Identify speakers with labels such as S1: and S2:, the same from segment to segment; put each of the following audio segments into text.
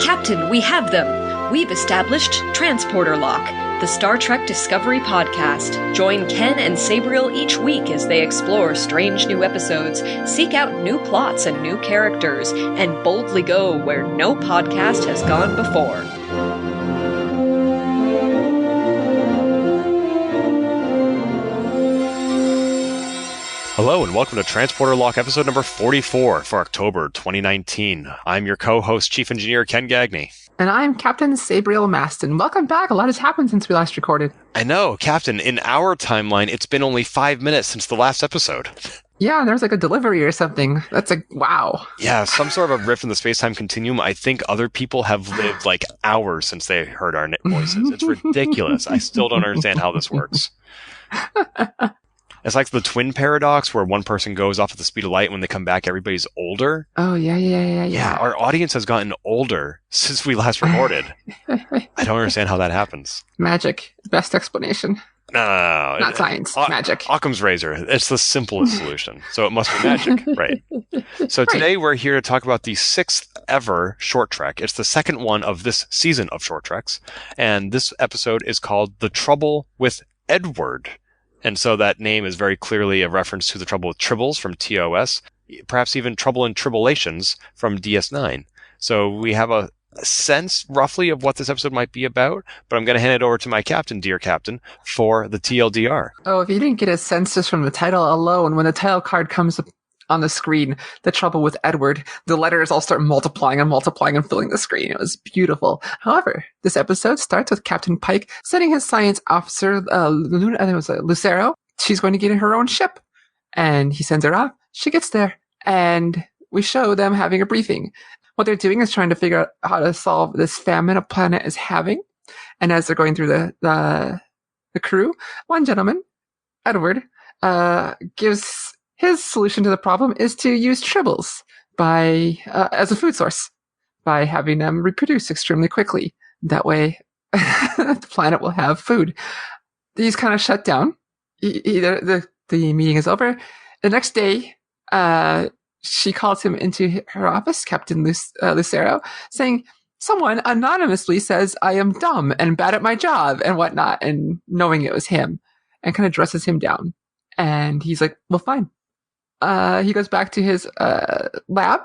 S1: Captain, we have them! We've established Transporter Lock, the Star Trek Discovery podcast. Join Ken and Sabriel each week as they explore strange new episodes, seek out new plots and new characters, and boldly go where no podcast has gone before.
S2: Hello and welcome to Transporter Lock episode number 44 for October 2019. I'm your co-host, Chief Engineer Ken Gagney.
S3: And I'm Captain Sabriel Maston. Welcome back. A lot has happened since we last recorded.
S2: I know, Captain. In our timeline, it's been only 5 minutes since the last episode.
S3: Yeah, there's like a delivery or something. That's like, wow.
S2: Yeah, some sort of a rift in the space-time continuum. I think other people have lived like hours since they heard our voices. It's ridiculous. I still don't understand how this works. It's like the twin paradox where one person goes off at the speed of light and when they come back, everybody's older.
S3: Oh, yeah.
S2: Yeah, our audience has gotten older since we last recorded. I don't understand how that happens.
S3: Magic. Best explanation.
S2: No.
S3: Not science. Magic.
S2: Occam's razor. It's the simplest solution. So it must be magic. Right. So today we're here to talk about the 6th ever short trek. It's the second one of this season of short treks. And this episode is called The Trouble with Edward. And so that name is very clearly a reference to the trouble with tribbles from TOS, perhaps even Trouble in Tribulations from DS9. So we have a sense roughly of what this episode might be about, but I'm going to hand it over to my captain, dear captain, for the TLDR.
S3: Oh, if you didn't get a sense just from the title alone, when the title card comes up on the screen, The Trouble with Edward, the letters all start multiplying and filling the screen. It was beautiful. However, this episode starts with Captain Pike sending his science officer, I think it was Lucero. She's going to get in her own ship. And he sends her off. She gets there. And we show them having a briefing. What they're doing is trying to figure out how to solve this famine a planet is having. And as they're going through the crew, one gentleman, Edward, gives his solution to the problem is to use tribbles as a food source by having them reproduce extremely quickly. That way, the planet will have food. These kind of shut down. The meeting is over. The next day, she calls him into her office, Captain Lucero, saying, someone anonymously says I am dumb and bad at my job and whatnot, and knowing it was him, and kind of dresses him down. And he's like, well, fine. He goes back to his lab.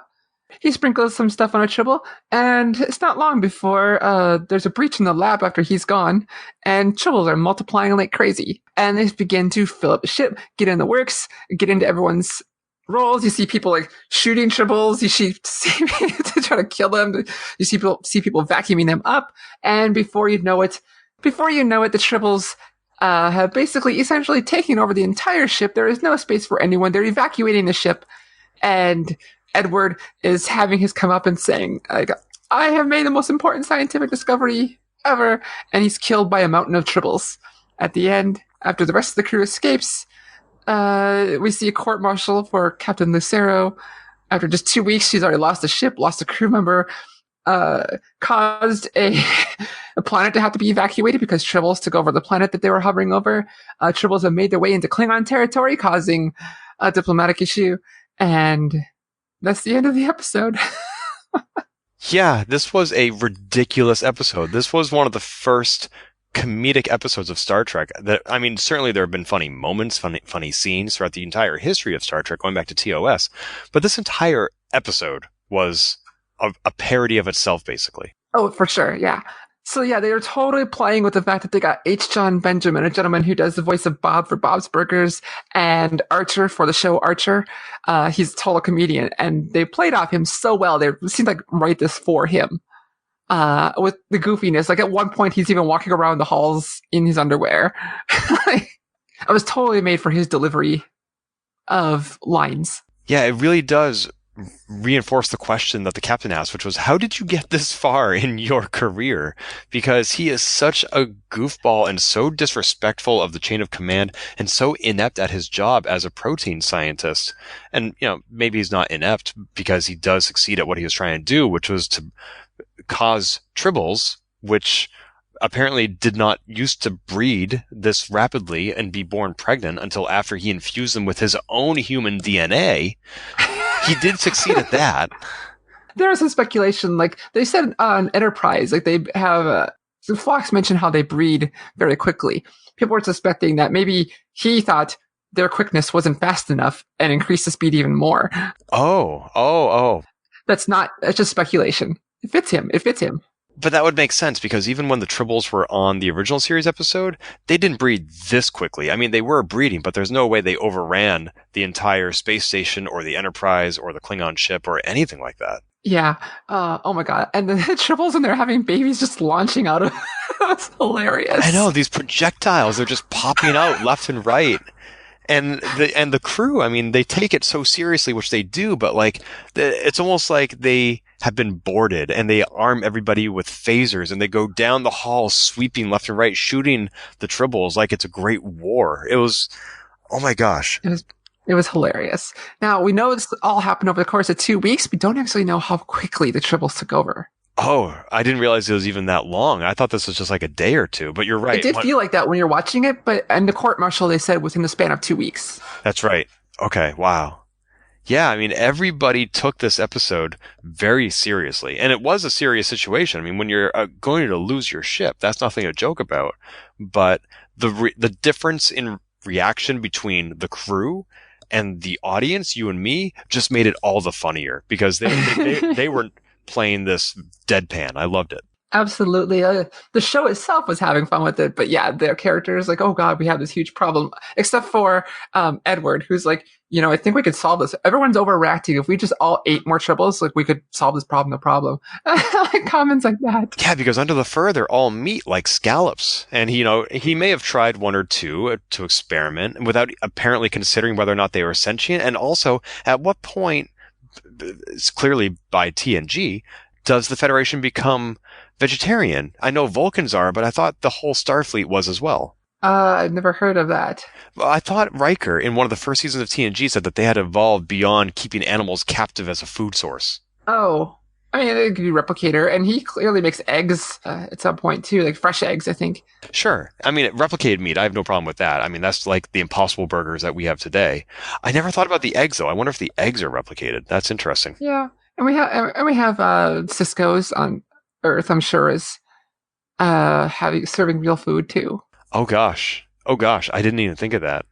S3: He sprinkles some stuff on a tribble, and it's not long before there's a breach in the lab after he's gone, and tribbles are multiplying like crazy. And they begin to fill up the ship, get in the works, get into everyone's roles. You see people like shooting tribbles. You see to try to kill them. You see people vacuuming them up, and before you know it, the tribbles have basically essentially taken over the entire ship. There is no space for anyone. They're evacuating the ship. And Edward is having his come up and saying, I have made the most important scientific discovery ever. And he's killed by a mountain of tribbles. At the end, after the rest of the crew escapes, we see a court-martial for Captain Lucero. After just 2 weeks, she's already lost a ship, lost a crew member, caused a planet to have to be evacuated because tribbles took over the planet that they were hovering over. Tribbles have made their way into Klingon territory, causing a diplomatic issue. And that's the end of the episode.
S2: Yeah, this was a ridiculous episode. This was one of the first comedic episodes of Star Trek that, I mean, certainly there have been funny moments, funny scenes throughout the entire history of Star Trek, going back to TOS. But this entire episode was a parody of itself, basically.
S3: Oh, for sure, yeah. So yeah, they were totally playing with the fact that they got Jon Benjamin, a gentleman who does the voice of Bob for Bob's Burgers, and Archer for the show Archer. He's a total comedian, and they played off him so well. They seemed like write this for him. With the goofiness, like at one point he's even walking around the halls in his underwear. It was totally made for his delivery of lines.
S2: Yeah, it really does reinforce the question that the captain asked, which was, how did you get this far in your career? Because he is such a goofball and so disrespectful of the chain of command and so inept at his job as a protein scientist. And, maybe he's not inept because he does succeed at what he was trying to do, which was to cause tribbles, which apparently did not used to breed this rapidly and be born pregnant until after he infused them with his own human DNA. He did succeed at that.
S3: there was some speculation, like they said on Enterprise, like they have, so Fox mentioned how they breed very quickly. People were suspecting that maybe he thought their quickness wasn't fast enough and increased the speed even more.
S2: Oh.
S3: That's just speculation. It fits him.
S2: But that would make sense because even when the tribbles were on the original series episode, they didn't breed this quickly. I mean, they were breeding, but there's no way they overran the entire space station or the Enterprise or the Klingon ship or anything like that.
S3: Yeah. Oh my god. And the tribbles when they're having babies just launching out of that's hilarious.
S2: I know, these projectiles, they're just popping out left and right. And the crew, I mean, they take it so seriously, which they do, but like, it's almost like they have been boarded and they arm everybody with phasers and they go down the hall sweeping left and right, shooting the tribbles like it's a great war. It was, oh my gosh.
S3: It was hilarious. Now, we know this all happened over the course of 2 weeks. We don't actually know how quickly the tribbles took over.
S2: Oh, I didn't realize it was even that long. I thought this was just like a day or two, but you're right.
S3: It did feel like that when you're watching it, but in the court-martial, they said within the span of 2 weeks.
S2: That's right. Okay, wow. Yeah, I mean, everybody took this episode very seriously, and it was a serious situation. I mean, when you're going to lose your ship, that's nothing to joke about, but the difference in reaction between the crew and the audience, you and me, just made it all the funnier because they were playing this deadpan. I loved it.
S3: Absolutely. The show itself was having fun with it, but yeah, their characters like, oh god, we have this huge problem. Except for Edward, who's like, I think we could solve this. Everyone's overreacting. If we just all ate more tribbles, like we could solve this problem. No problem. Like comments like that.
S2: Yeah, because under the fur, they're all meat like scallops, and he may have tried one or two to experiment without apparently considering whether or not they were sentient. And also, at what point, it's clearly by TNG, does the Federation become vegetarian? I know Vulcans are, but I thought the whole Starfleet was as well.
S3: I've never heard of that.
S2: Well, I thought Riker, in one of the first seasons of TNG, said that they had evolved beyond keeping animals captive as a food source.
S3: Oh. I mean, it could be replicator, and he clearly makes eggs at some point, too, like fresh eggs, I think.
S2: Sure. I mean, replicated meat, I have no problem with that. I mean, that's like the Impossible Burgers that we have today. I never thought about the eggs, though. I wonder if the eggs are replicated. That's interesting.
S3: Yeah. And we have Cisco's on Earth, I'm sure, is serving real food, too.
S2: Oh, gosh. I didn't even think of that.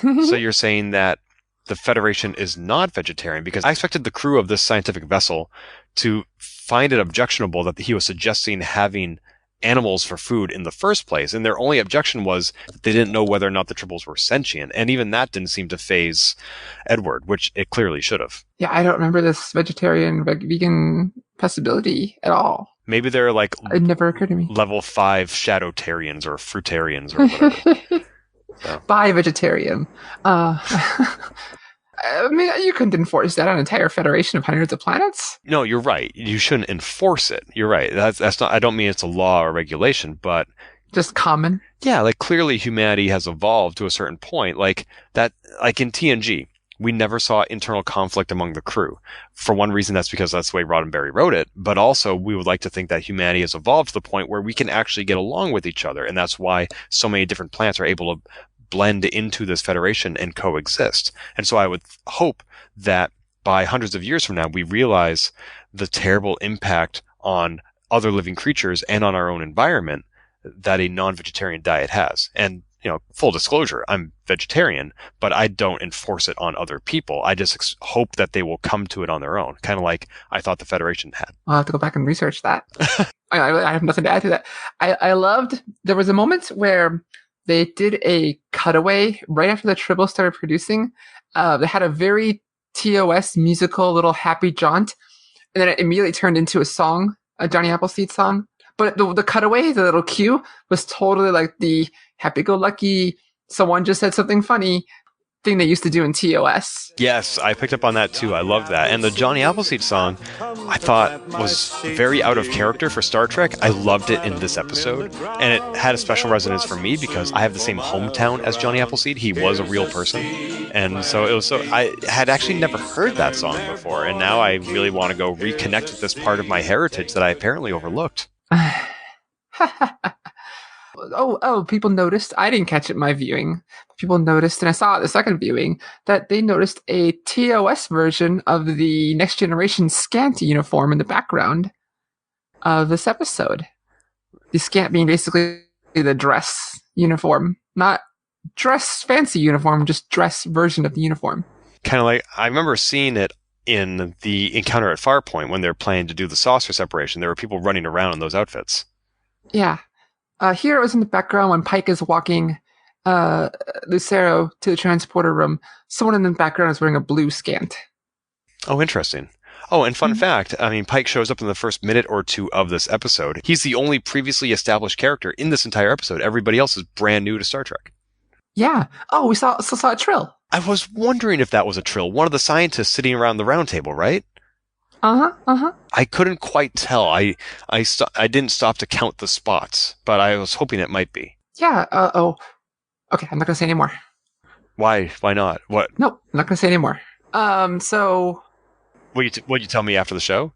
S2: So you're saying that the Federation is not vegetarian, because I expected the crew of this scientific vessel to find it objectionable that he was suggesting having animals for food in the first place. And their only objection was that they didn't know whether or not the tribbles were sentient. And even that didn't seem to faze Edward, which it clearly should have.
S3: Yeah, I don't remember this vegetarian, vegan possibility at all.
S2: Maybe they're like,
S3: it never occurred to me.
S2: Level 5 Shadowtarians or Fruitarians or whatever. So.
S3: By vegetarian. I mean, you couldn't enforce that on an entire federation of hundreds of planets.
S2: No, you're right. You shouldn't enforce it. You're right. That's not. I don't mean it's a law or regulation, but
S3: just common.
S2: Yeah, like clearly humanity has evolved to a certain point. Like that. Like in TNG, we never saw internal conflict among the crew. For one reason, that's because that's the way Roddenberry wrote it. But also, we would like to think that humanity has evolved to the point where we can actually get along with each other, and that's why so many different planets are able to blend into this federation and coexist. And so I would hope that by hundreds of years from now, we realize the terrible impact on other living creatures and on our own environment that a non-vegetarian diet has. And, full disclosure, I'm vegetarian, but I don't enforce it on other people. I just hope that they will come to it on their own, kind of like I thought the Federation had.
S3: I'll have to go back and research that. I have nothing to add to that. I loved, there was a moment where they did a cutaway right after the Tribble started producing. They had a very TOS musical little happy jaunt, and then it immediately turned into a song, a Johnny Appleseed song. But the cutaway, the little cue, was totally like the happy-go-lucky, someone just said something funny thing they used to do in TOS.
S2: Yes, I picked up on that too. I love that. And the Johnny Appleseed song, I thought was very out of character for Star Trek. I loved it in this episode. And it had a special resonance for me because I have the same hometown as Johnny Appleseed. He was a real person. And so I had actually never heard that song before. And now I really want to go reconnect with this part of my heritage that I apparently overlooked.
S3: People noticed. I didn't catch it in my viewing. People noticed, and I saw it the second viewing, that they noticed a TOS version of the Next Generation Scant uniform in the background of this episode. The Scant being basically the dress uniform, not dress fancy uniform, just dress version of the uniform.
S2: Kind of like, I remember seeing it in the encounter at Farpoint when they're planning to do the saucer separation. There were people running around in those outfits.
S3: Yeah. Here it was in the background when Pike is walking Lucero to the transporter room. Someone in the background is wearing a blue Scant.
S2: Oh, interesting. Oh, and fun fact, I mean, Pike shows up in the first minute or two of this episode. He's the only previously established character in this entire episode. Everybody else is brand new to Star Trek.
S3: Yeah. Oh, we saw a Trill.
S2: I was wondering if that was a Trill, one of the scientists sitting around the round table, right? I couldn't quite tell. I didn't stop to count the spots, but I was hoping it might be.
S3: Yeah. Okay, I'm not gonna say anymore.
S2: Why? Why not? What?
S3: Nope, I'm not gonna say anymore. So.
S2: Will you tell me after the show?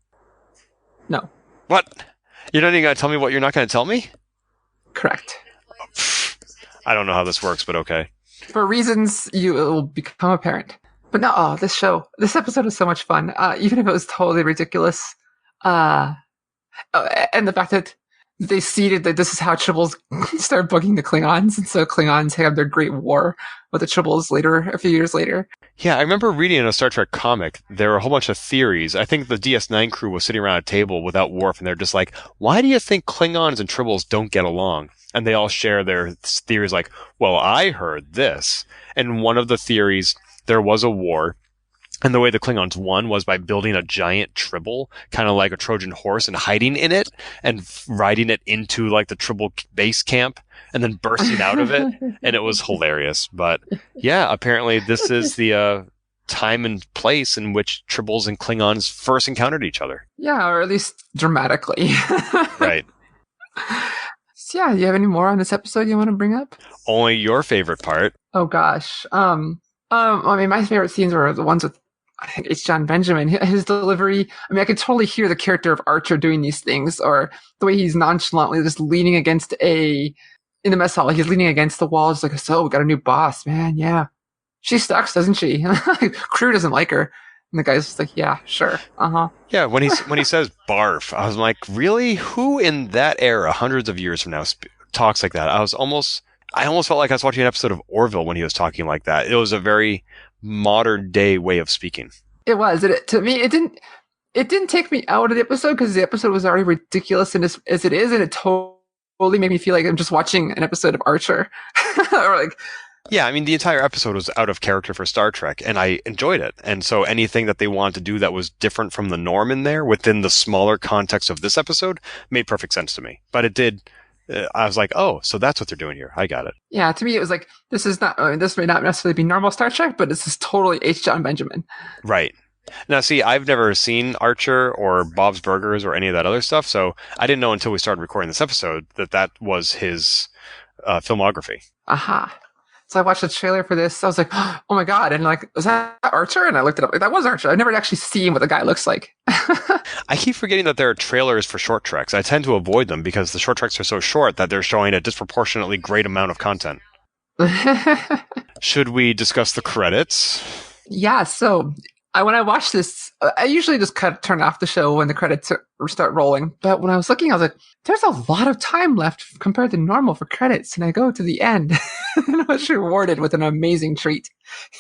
S3: No.
S2: What? You're not even gonna tell me what you're not gonna tell me?
S3: Correct.
S2: I don't know how this works, but okay.
S3: For reasons it will become apparent. But no, this episode was so much fun. Even if it was totally ridiculous. And the fact that they seeded that this is how Tribbles start bugging the Klingons, and so Klingons have their great war with the Tribbles a few years later.
S2: Yeah, I remember reading in a Star Trek comic, there were a whole bunch of theories. I think the DS9 crew was sitting around a table without Worf, and they're just like, why do you think Klingons and Tribbles don't get along? And they all share their theories like, well, I heard this. And one of the theories, there was a war, and the way the Klingons won was by building a giant Tribble, kind of like a Trojan horse, and hiding in it, and riding it into like the Tribble base camp, and then bursting out of it. And it was hilarious. But yeah, apparently this is the time and place in which Tribbles and Klingons first encountered each other.
S3: Yeah, or at least dramatically.
S2: Right.
S3: So yeah, do you have any more on this episode you want to bring up?
S2: Only your favorite part.
S3: Oh gosh. I mean, my favorite scenes were the ones with, I think it's Jon Benjamin. His delivery. I mean, I could totally hear the character of Archer doing these things, or the way he's nonchalantly just leaning against in the mess hall. He's leaning against the wall. It's like, so we got a new boss, man. Yeah. She sucks, doesn't she? Crew doesn't like her. And the guy's just like, yeah, sure.
S2: Yeah, when he says barf, I was like, really? Who in that era, hundreds of years from now, talks like that? I almost felt like I was watching an episode of Orville when he was talking like that. It was a very modern day way of speaking.
S3: It was. To me, it didn't take me out of the episode because the episode was already ridiculous as it is, and it totally made me feel like I'm just watching an episode of Archer. Or like,
S2: yeah, I mean, the entire episode was out of character for Star Trek, and I enjoyed it. And so anything that they wanted to do that was different from the norm in there, within the smaller context of this episode, made perfect sense to me. But it did. I was like, oh, so that's what they're doing here. I got it. this
S3: to me, it was like, this may not necessarily be normal Star Trek, but this is totally H. Jon Benjamin.
S2: Right. Now, see, I've never seen Archer or Bob's Burgers or any of that other stuff, so I didn't know until we started recording this episode that was his filmography.
S3: Aha. So I watched the trailer for this. I was like, oh my God. And like, was that Archer? And I looked it up. Like, that was Archer. I've never actually seen what the guy looks like.
S2: I keep forgetting that there are trailers for short treks. I tend to avoid them because the short treks are so short that they're showing a disproportionately great amount of content. Should we discuss the credits?
S3: Yeah. So when I watched this, I usually just turn off the show when the credits start rolling. But when I was looking, I was like, there's a lot of time left compared to normal for credits. And I go to the end and I was rewarded with an amazing treat.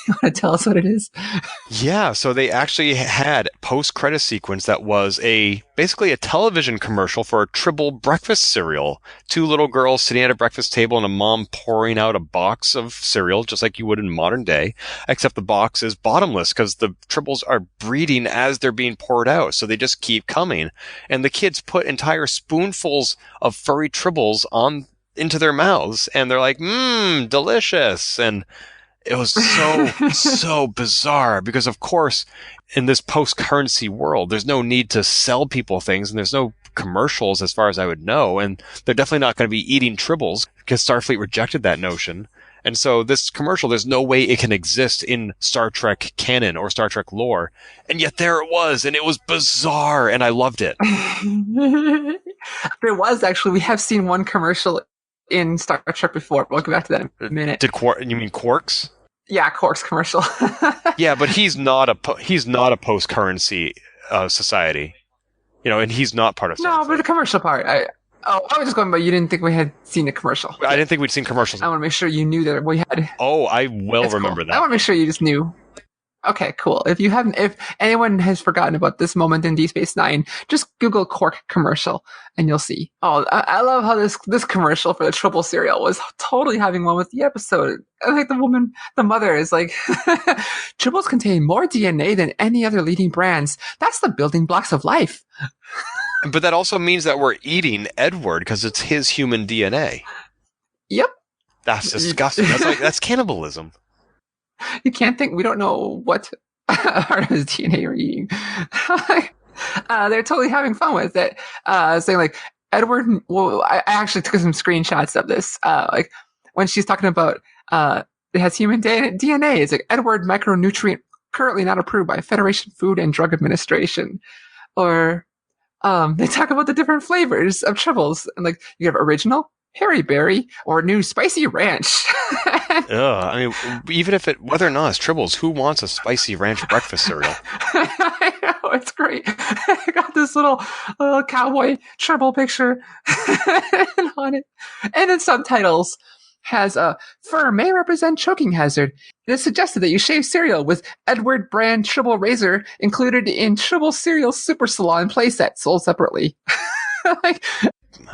S3: You want to tell us what it is?
S2: Yeah. So they actually had post-credit sequence that was basically a television commercial for a Tribble breakfast cereal. Two little girls sitting at a breakfast table and a mom pouring out a box of cereal, just like you would in modern day, except the box is bottomless because the Tribbles are breeding as they're being poured out. So they just keep coming. And the kids put entire spoonfuls of furry Tribbles into their mouths. And they're like, delicious. And it was so bizarre because, of course, in this post-currency world, there's no need to sell people things and there's no commercials as far as I would know. And they're definitely not going to be eating Tribbles because Starfleet rejected that notion. And so this commercial, there's no way it can exist in Star Trek canon or Star Trek lore. And yet there it was, and it was bizarre, and I loved it.
S3: There was actually, we have seen one commercial in Star Trek before. We'll get back to that in a minute.
S2: You mean Quarks?
S3: Yeah, Quarks commercial.
S2: Yeah, but he's not a post-currency society, and he's not part of.
S3: No, but the commercial part. I was just going by. You didn't think we had seen the commercial?
S2: I didn't think we'd seen commercials.
S3: I want to make sure you knew that we had.
S2: Oh, I will remember that.
S3: I want to make sure you just knew. Okay, cool. If anyone has forgotten about this moment in Deep Space Nine, just Google Quark commercial and you'll see. Oh, I love how this commercial for the Tribble cereal was totally having one with the episode. I think the mother is like, Tribbles contain more DNA than any other leading brands. That's the building blocks of life.
S2: But that also means that we're eating Edward because it's his human DNA.
S3: Yep.
S2: That's disgusting. That's cannibalism.
S3: You can't think we don't know what part of his DNA we're eating. They're totally having fun with it. Saying like Edward. Well, I actually took some screenshots of this. Like when she's talking about it has human DNA. It's like Edward micronutrient currently not approved by Federation Food and Drug Administration. Or they talk about the different flavors of Tribbles, and like you have original, Harry Berry, or new spicy ranch.
S2: I mean, even if whether or not it's Tribbles, who wants a spicy ranch breakfast cereal?
S3: I know, it's great. I got this little cowboy Tribble picture on it. And then subtitles has fur may represent choking hazard. It is suggested that you shave cereal with Edward brand Tribble razor included in Tribble cereal super salon playset sold separately.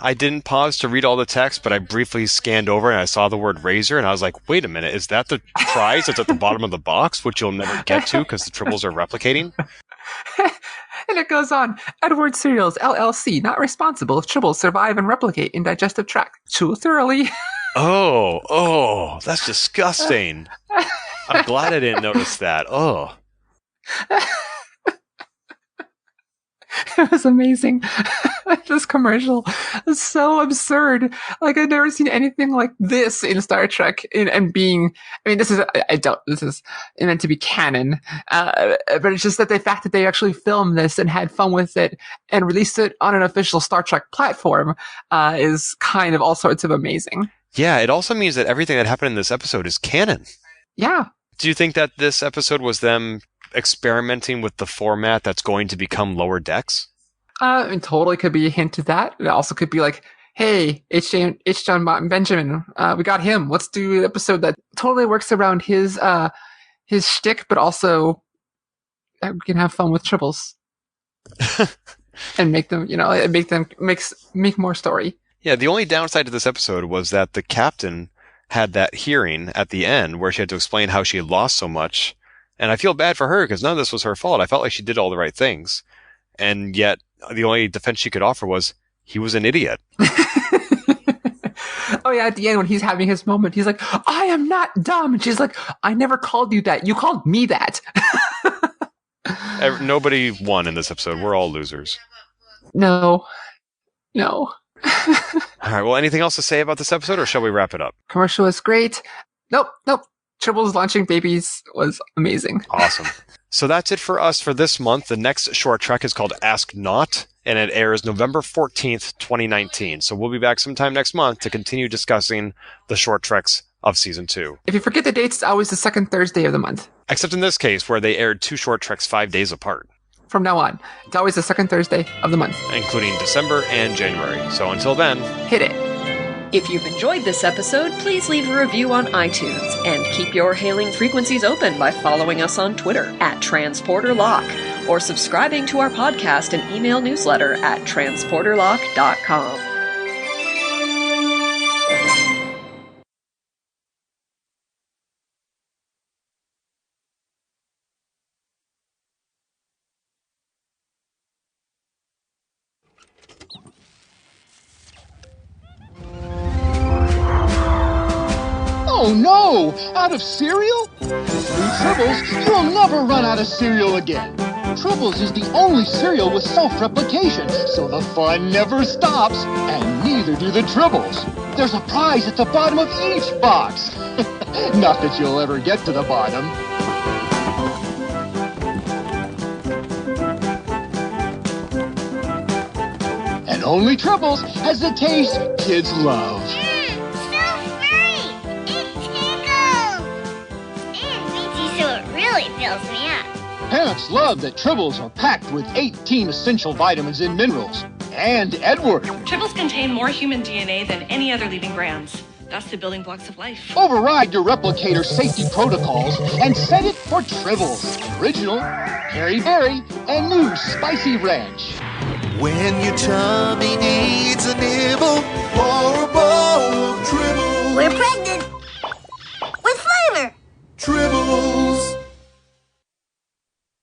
S2: I didn't pause to read all the text, but I briefly scanned over and I saw the word razor, and I was like, wait a minute, is that the prize that's at the bottom of the box, which you'll never get to because the Tribbles are replicating?
S3: And it goes on, Edward Cereals, LLC, not responsible if Tribbles survive and replicate in digestive tract. Chew thoroughly.
S2: Oh, that's disgusting. I'm glad I didn't notice that. Oh.
S3: It was amazing. This commercial is so absurd. Like I've never seen anything like this in Star Trek. This is meant to be canon. But it's just that the fact that they actually filmed this and had fun with it and released it on an official Star Trek platform, is kind of all sorts of amazing.
S2: Yeah, it also means that everything that happened in this episode is canon.
S3: Yeah.
S2: Do you think that this episode was them experimenting with the format that's going to become Lower Decks?
S3: It totally could be a hint to that. It also could be like, hey, it's Jon Benjamin. We got him. Let's do an episode that totally works around his shtick, but also we can have fun with Tribbles and make them, make more story.
S2: Yeah, the only downside to this episode was that the captain had that hearing at the end where she had to explain how she had lost so much. And I feel bad for her because none of this was her fault. I felt like she did all the right things. And yet the only defense she could offer was he was an idiot.
S3: Oh yeah, at the end when he's having his moment, he's like, I am not dumb. And she's like, I never called you that. You called me that.
S2: Nobody won in this episode. We're all losers.
S3: No.
S2: All right, well, anything else to say about this episode, or shall we wrap it up?
S3: Commercial was great. Nope. Tribbles launching babies was amazing.
S2: Awesome. So that's it for us for this month. The next short trek is called Ask Not, and it airs November 14th, 2019. So we'll be back sometime next month to continue discussing the short treks of Season 2.
S3: If you forget the dates, it's always the second Thursday of the month.
S2: Except in this case, where they aired 2 short treks 5 days apart.
S3: From now on, it's always the second Thursday of the month.
S2: Including December and January. So until then,
S3: hit it.
S1: If you've enjoyed this episode, please leave a review on iTunes and keep your hailing frequencies open by following us on Twitter @TransporterLock or subscribing to our podcast and email newsletter at transporterlock.com.
S4: Oh no! Out of cereal? Through Tribbles, you'll never run out of cereal again. Tribbles is the only cereal with self-replication, so the fun never stops, and neither do the Tribbles. There's a prize at the bottom of each box. Not that you'll ever get to the bottom. And only Tribbles has the taste kids love. Parents love that tribbles are packed with 18 essential vitamins and minerals. And Edward.
S5: Tribbles contain more human DNA than any other living brands. That's the building blocks of life.
S4: Override your replicator safety protocols and set it for Tribbles. Original, Peri Berry, and new Spicy Ranch.
S6: When your tummy needs a nibble or a bowl of